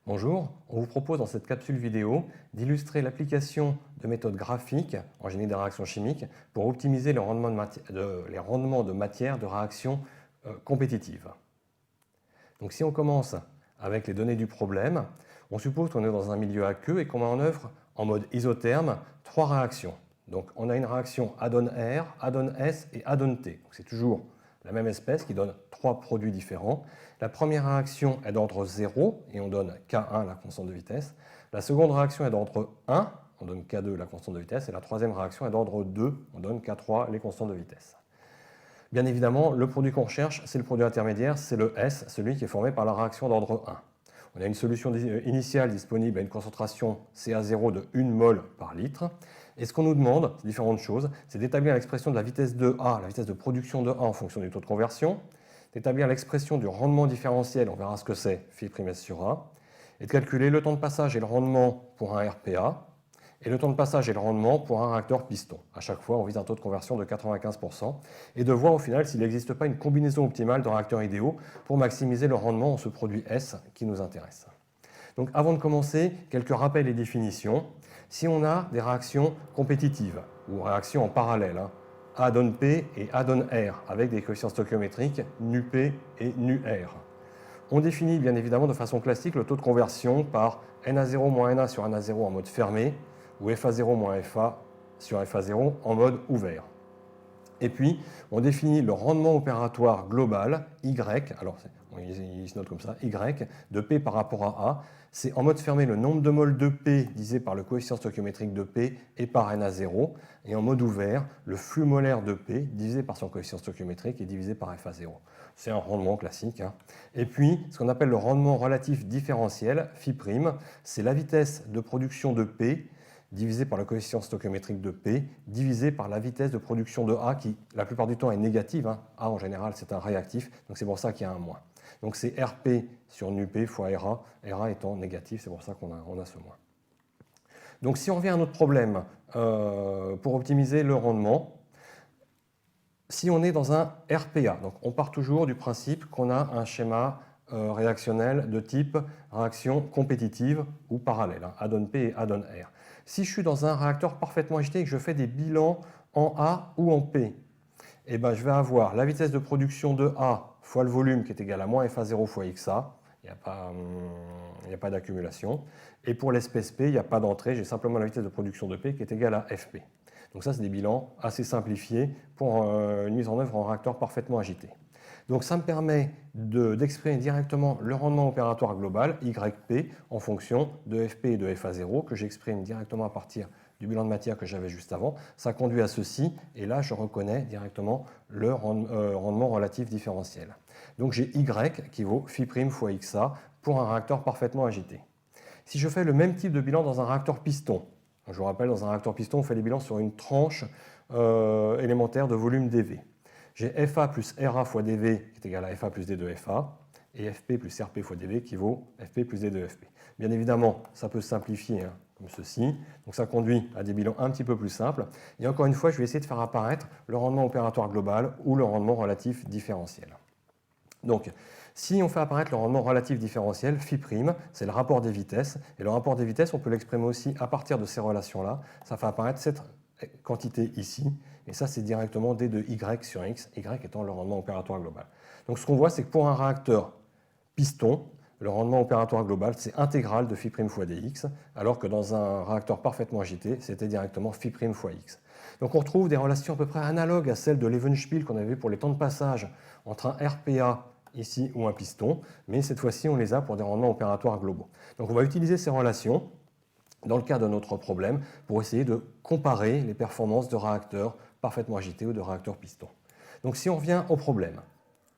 Bonjour, on vous propose dans cette capsule vidéo d'illustrer l'application de méthodes graphiques en génie des réactions chimiques pour optimiser les rendements de matière de réactions compétitives. Donc si on commence avec les données du problème, on suppose qu'on est dans un milieu aqueux et qu'on met en œuvre en mode isotherme trois réactions. Donc on a une réaction adone-R, adone-S et adone-T. C'est toujours la même espèce qui donne trois produits différents. La première réaction est d'ordre 0 et on donne K1, la constante de vitesse. La seconde réaction est d'ordre 1, on donne K2, la constante de vitesse. Et la troisième réaction est d'ordre 2, on donne K3, les constantes de vitesse. Bien évidemment, le produit qu'on recherche, c'est le produit intermédiaire, c'est le S, celui qui est formé par la réaction d'ordre 1. On a une solution initiale disponible à une concentration CA0 de 1 mol par litre. Et ce qu'on nous demande, c'est différentes choses, c'est d'établir l'expression de la vitesse de A, la vitesse de production de A en fonction du taux de conversion, d'établir l'expression du rendement différentiel, on verra ce que c'est, phi' S sur A, et de calculer le temps de passage et le rendement pour un RPA, et le temps de passage et le rendement pour un réacteur piston. À chaque fois, on vise un taux de conversion de 95%, et de voir au final s'il n'existe pas une combinaison optimale de réacteurs idéaux pour maximiser le rendement en ce produit S qui nous intéresse. Donc avant de commencer, quelques rappels et définitions. Si on a des réactions compétitives, ou réactions en parallèle, A donne P et A donne R, avec des coefficients stoichiométriques NuP et NuR. On définit bien évidemment de façon classique le taux de conversion par NA0 moins NA sur NA0 en mode fermé, ou FA0 moins FA sur FA0 en mode ouvert. Et puis, on définit le rendement opératoire global, Y, alors il se note comme ça, Y, de P par rapport à A. C'est en mode fermé le nombre de moles de P divisé par le coefficient stoichiométrique de P et par NA0. Et en mode ouvert, le flux molaire de P divisé par son coefficient stoichiométrique et divisé par FA0. C'est un rendement classique. Et puis, ce qu'on appelle le rendement relatif différentiel, phi', c'est la vitesse de production de P divisé par le coefficient stoichiométrique de P, divisé par la vitesse de production de A, qui la plupart du temps est négative. A en général c'est un réactif, donc c'est pour ça qu'il y a un moins. Donc c'est RP sur NuP fois RA, RA étant négatif, c'est pour ça qu'on a ce moins. Donc si on revient à notre problème, pour optimiser le rendement, si on est dans un RPA, donc on part toujours du principe qu'on a un schéma réactionnel de type réaction compétitive ou parallèle, A donne P et A donne R. Si je suis dans un réacteur parfaitement agité et que je fais des bilans en A ou en P, eh ben, je vais avoir la vitesse de production de A fois le volume qui est égal à moins FA0 fois XA, il n'y a pas d'accumulation. Et pour l'espèce P, il n'y a pas d'entrée, j'ai simplement la vitesse de production de P qui est égale à FP. Donc ça, c'est des bilans assez simplifiés pour une mise en œuvre en réacteur parfaitement agité. Donc ça me permet d'exprimer directement le rendement opératoire global, YP, en fonction de FP et de FA0, que j'exprime directement à partir du bilan de matière que j'avais juste avant. Ça conduit à ceci, et là je reconnais directement le rendement relatif différentiel. Donc j'ai Y qui vaut phi' fois XA pour un réacteur parfaitement agité. Si je fais le même type de bilan dans un réacteur piston, je vous rappelle, dans un réacteur piston, on fait les bilans sur une tranche élémentaire de volume dV. J'ai FA plus RA fois dV qui est égal à FA plus D de FA, et FP plus RP fois dV qui vaut FP plus D de FP. Bien évidemment, ça peut se simplifier comme ceci, donc ça conduit à des bilans un petit peu plus simples. Et encore une fois, je vais essayer de faire apparaître le rendement opératoire global ou le rendement relatif différentiel. Donc, si on fait apparaître le rendement relatif différentiel, phi', c'est le rapport des vitesses. Et le rapport des vitesses, on peut l'exprimer aussi à partir de ces relations-là. Ça fait apparaître cette quantité ici. Et ça, c'est directement d de y sur x, y étant le rendement opératoire global. Donc ce qu'on voit, c'est que pour un réacteur piston, le rendement opératoire global, c'est intégral de phi' fois dx, alors que dans un réacteur parfaitement agité, c'était directement phi' fois x. Donc on retrouve des relations à peu près analogues à celles de l'Evenspiel qu'on avait vu pour les temps de passage entre un RPA ici ou un piston, mais cette fois-ci on les a pour des rendements opératoires globaux. Donc on va utiliser ces relations dans le cas de notre problème pour essayer de comparer les performances de réacteurs parfaitement agités ou de réacteurs pistons. Donc si on revient au problème,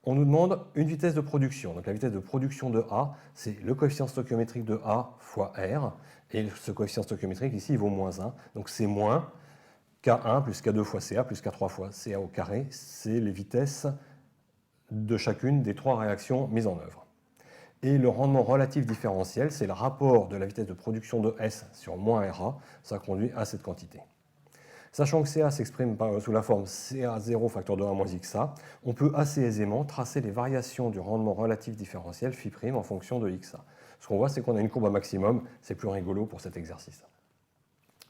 on nous demande une vitesse de production. Donc la vitesse de production de A, c'est le coefficient stoichiométrique de A fois R, et ce coefficient stoichiométrique ici il vaut moins 1, donc c'est moins K1 plus K2 fois CA plus K3 fois CA au carré, c'est les vitesses de chacune des trois réactions mises en œuvre. Et le rendement relatif différentiel, c'est le rapport de la vitesse de production de S sur moins RA, ça conduit à cette quantité. Sachant que CA s'exprime sous la forme CA0 facteur de 1 moins XA, on peut assez aisément tracer les variations du rendement relatif différentiel phi' en fonction de XA. Ce qu'on voit, c'est qu'on a une courbe à maximum, c'est plus rigolo pour cet exercice.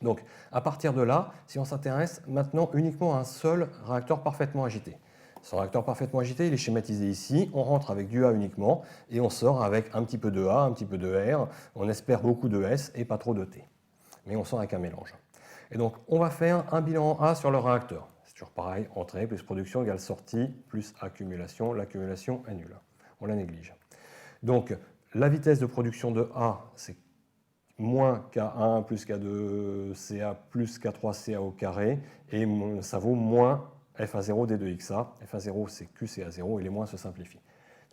Donc, à partir de là, si on s'intéresse maintenant uniquement à un seul réacteur parfaitement agité. Ce réacteur parfaitement agité, il est schématisé ici, on rentre avec du A uniquement, et on sort avec un petit peu de A, un petit peu de R, on espère beaucoup de S et pas trop de T. Mais on sort avec un mélange. Et donc, on va faire un bilan A sur le réacteur. C'est toujours pareil, entrée plus production égale sortie plus accumulation. L'accumulation est nulle. On la néglige. Donc, la vitesse de production de A, c'est moins K1 plus K2 CA plus K3 CA au carré, et ça vaut moins FA0 D2XA. FA0, c'est QCA0, et les moins se simplifient.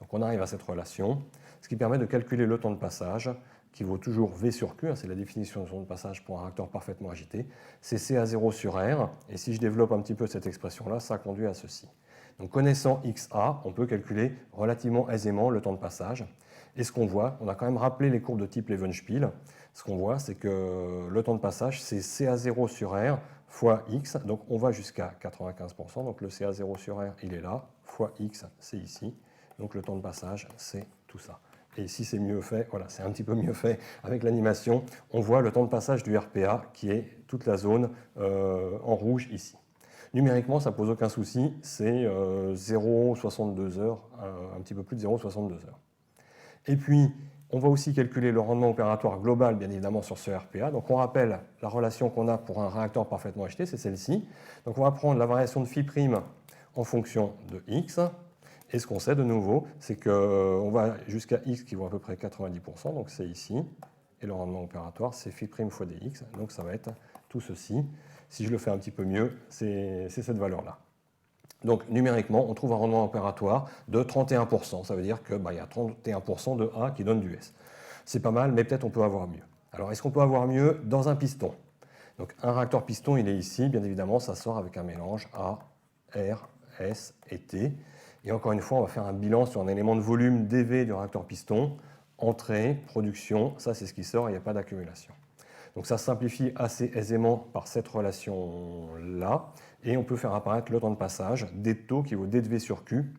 Donc, on arrive à cette relation, ce qui permet de calculer le temps de passage, qui vaut toujours V sur Q, c'est la définition de temps de passage pour un réacteur parfaitement agité, c'est CA0 sur R, et si je développe un petit peu cette expression-là, ça conduit à ceci. Donc connaissant XA, on peut calculer relativement aisément le temps de passage, et ce qu'on voit, on a quand même rappelé les courbes de type Levenspiel, ce qu'on voit, c'est que le temps de passage, c'est CA0 sur R fois X, donc on va jusqu'à 95%, donc le CA0 sur R, il est là, fois X, c'est ici, donc le temps de passage, c'est tout ça. Et si c'est mieux fait, voilà, c'est un petit peu mieux fait avec l'animation, on voit le temps de passage du RPA qui est toute la zone en rouge ici. Numériquement, ça ne pose aucun souci, c'est 0,62 heures, un petit peu plus de 0,62 heures. Et puis, on va aussi calculer le rendement opératoire global, bien évidemment, sur ce RPA. Donc, on rappelle la relation qu'on a pour un réacteur parfaitement agité, c'est celle-ci. Donc, on va prendre la variation de phi' en fonction de x. Et ce qu'on sait de nouveau, c'est qu'on va jusqu'à x qui vaut à peu près 90%, donc c'est ici. Et le rendement opératoire, c'est phi' fois dx, donc ça va être tout ceci. Si je le fais un petit peu mieux, c'est cette valeur-là. Donc numériquement, on trouve un rendement opératoire de 31%. Ça veut dire qu'il y a 31% de A qui donne du S. C'est pas mal, mais peut-être on peut avoir mieux. Alors est-ce qu'on peut avoir mieux dans un piston? Donc un réacteur piston, il est ici. Bien évidemment, ça sort avec un mélange A, R, S et T. Et encore une fois, on va faire un bilan sur un élément de volume dV du réacteur piston. Entrée, production, ça c'est ce qui sort, il n'y a pas d'accumulation. Donc ça se simplifie assez aisément par cette relation-là. Et on peut faire apparaître le temps de passage, D de taux qui vaut dV sur Q.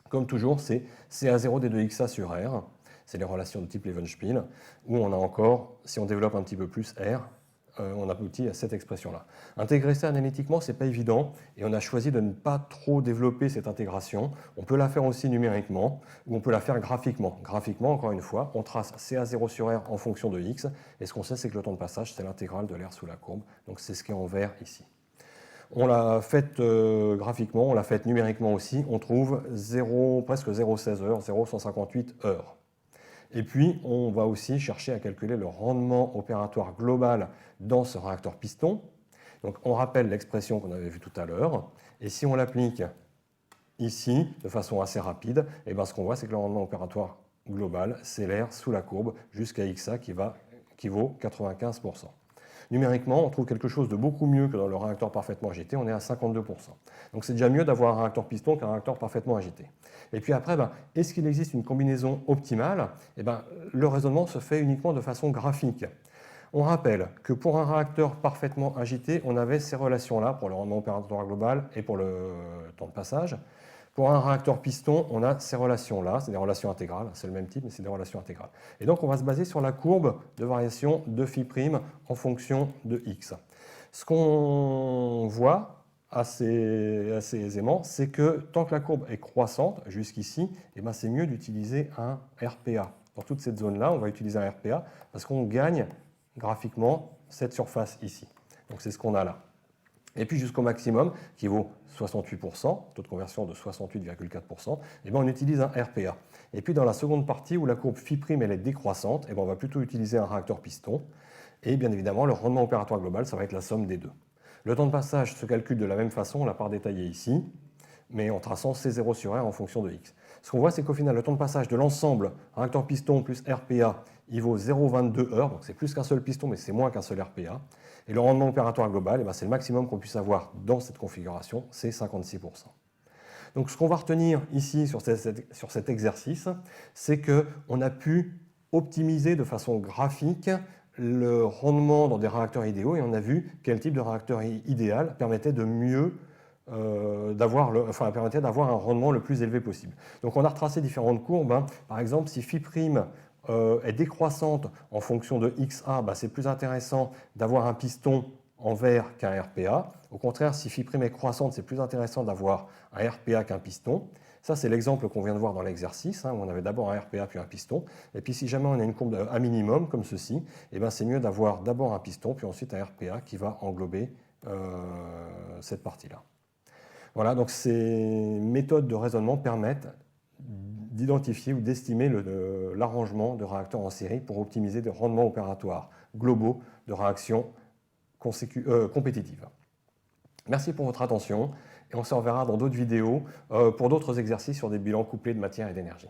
Comme toujours, c'est CA0 D2XA sur R. C'est les relations de type Levenspiel. Où on a encore, si on développe un petit peu plus R, on aboutit à cette expression-là. Intégrer ça analytiquement, ce n'est pas évident, et on a choisi de ne pas trop développer cette intégration. On peut la faire aussi numériquement, ou on peut la faire graphiquement. Graphiquement, encore une fois, on trace CA0 sur R en fonction de X, et ce qu'on sait, c'est que le temps de passage, c'est l'intégrale de l'air sous la courbe, donc c'est ce qui est en vert ici. On l'a fait graphiquement, on l'a fait numériquement aussi, on trouve presque 0,16 heures, 0,158 heures. Et puis, on va aussi chercher à calculer le rendement opératoire global dans ce réacteur piston. Donc, on rappelle l'expression qu'on avait vue tout à l'heure. Et si on l'applique ici, de façon assez rapide, et bien, ce qu'on voit, c'est que le rendement opératoire global, c'est l'air sous la courbe jusqu'à XA qui vaut 95%. Numériquement, on trouve quelque chose de beaucoup mieux que dans le réacteur parfaitement agité, on est à 52%. Donc c'est déjà mieux d'avoir un réacteur piston qu'un réacteur parfaitement agité. Et puis après, est-ce qu'il existe une combinaison optimale? Le raisonnement se fait uniquement de façon graphique. On rappelle que pour un réacteur parfaitement agité, on avait ces relations-là pour le rendement opératoire global et pour le temps de passage. Pour un réacteur piston, on a ces relations-là, c'est des relations intégrales, c'est le même type, mais c'est des relations intégrales. Et donc, on va se baser sur la courbe de variation de phi' en fonction de x. Ce qu'on voit assez aisément, c'est que tant que la courbe est croissante, jusqu'ici, c'est mieux d'utiliser un RPA. Dans toute cette zone-là, on va utiliser un RPA parce qu'on gagne graphiquement cette surface ici. Donc, c'est ce qu'on a là. Et puis jusqu'au maximum, qui vaut 68%, taux de conversion de 68,4%, on utilise un RPA. Et puis dans la seconde partie, où la courbe phi' elle est décroissante, on va plutôt utiliser un réacteur piston. Et bien évidemment, le rendement opératoire global, ça va être la somme des deux. Le temps de passage se calcule de la même façon, on l'a pas détaillé ici, mais en traçant C0 sur R en fonction de X. Ce qu'on voit, c'est qu'au final, le temps de passage de l'ensemble, réacteur piston plus RPA, il vaut 0,22 heures, donc c'est plus qu'un seul piston, mais c'est moins qu'un seul RPA. Et le rendement opératoire global, c'est le maximum qu'on puisse avoir dans cette configuration, c'est 56%. Donc ce qu'on va retenir ici sur cet exercice, c'est qu'on a pu optimiser de façon graphique le rendement dans des réacteurs idéaux, et on a vu quel type de réacteur idéal permettait de mieux permettait d'avoir un rendement le plus élevé possible. Donc on a retracé différentes courbes. Par exemple, si phi' est décroissante en fonction de XA, c'est plus intéressant d'avoir un piston en verre qu'un RPA. Au contraire, si phi' est croissante, c'est plus intéressant d'avoir un RPA qu'un piston. Ça, c'est l'exemple qu'on vient de voir dans l'exercice, où on avait d'abord un RPA puis un piston. Et puis si jamais on a une courbe à minimum, comme ceci, c'est mieux d'avoir d'abord un piston, puis ensuite un RPA qui va englober cette partie-là. Voilà, donc ces méthodes de raisonnement permettent d'identifier ou d'estimer l'arrangement de réacteurs en série pour optimiser des rendements opératoires globaux de réactions compétitives. Merci pour votre attention et on se reverra dans d'autres vidéos pour d'autres exercices sur des bilans couplés de matière et d'énergie.